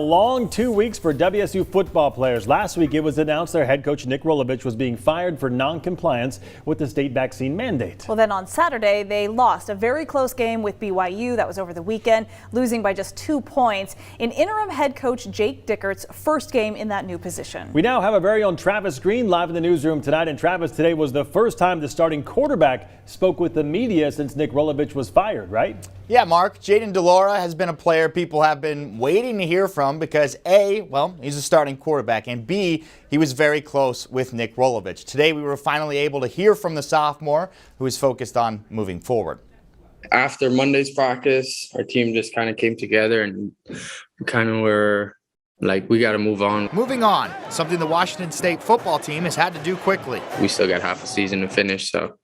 A long 2 weeks for WSU football players. Last week it was announced their head coach Nick Rolovich was being fired for non-compliance with the state vaccine mandate. Well, then on Saturday they lost a very close game with BYU. That was over the weekend, losing by just 2 points in interim head coach Jayden de Laura's first game in that new position. We now have our very own Travis Green live in the newsroom tonight. And Travis, today was the first time the starting quarterback spoke with the media since Nick Rolovich was fired, right? Yeah, Mark, Jayden de Laura has been a player people have been waiting to hear from because A, well, he's a starting quarterback, and B, he was very close with Nick Rolovich. Today we were finally able to hear from the sophomore who is focused on moving forward. After Monday's practice, our team just kind of came together and we kind of were like, we got to move on. Moving on, something the Washington State football team has had to do quickly. We still got half a season to finish, so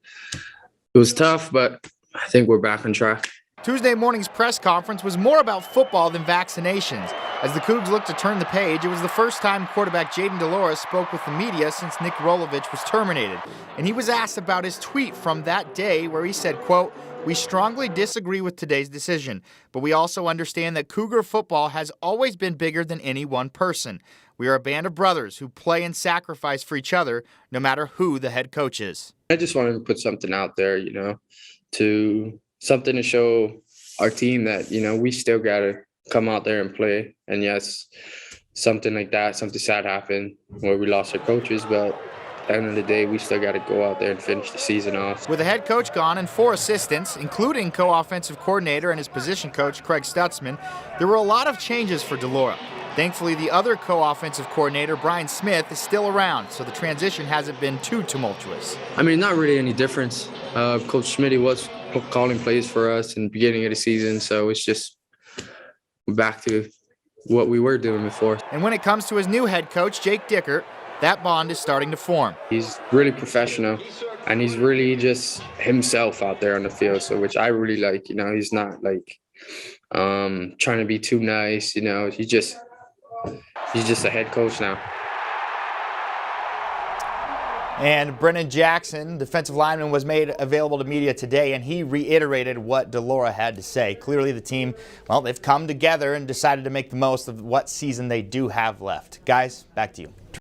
it was tough, but I think we're back on track. Tuesday morning's press conference was more about football than vaccinations. As the Cougs looked to turn the page, it was the first time quarterback Jayden de Laura spoke with the media since Nick Rolovich was terminated. And he was asked about his tweet from that day where he said, quote, "We strongly disagree with today's decision, but we also understand that Cougar football has always been bigger than any one person. We are a band of brothers who play and sacrifice for each other, no matter who the head coach is." I just wanted to put something out there, something to show our team that, we still got to come out there and play. And yes, something like that, something sad happened where we lost our coaches, but at the end of the day, we still got to go out there and finish the season off. With the head coach gone and 4 assistants, including co-offensive coordinator and his position coach, Craig Stutzman, there were a lot of changes for de Laura. Thankfully, the other co-offensive coordinator, Brian Smith, is still around, so the transition hasn't been too tumultuous. I mean, not really any difference. Coach Smitty was calling plays for us in the beginning of the season, so it's just back to what we were doing before. And when it comes to his new head coach, Jake Dickert, that bond is starting to form. He's really professional, and he's really just himself out there on the field, so which I really like. He's not like trying to be too nice. He's just a head coach now. And Brennan Jackson, defensive lineman, was made available to media today, and he reiterated what de Laura had to say. Clearly the team, well, they've come together and decided to make the most of what season they do have left. Guys, back to you.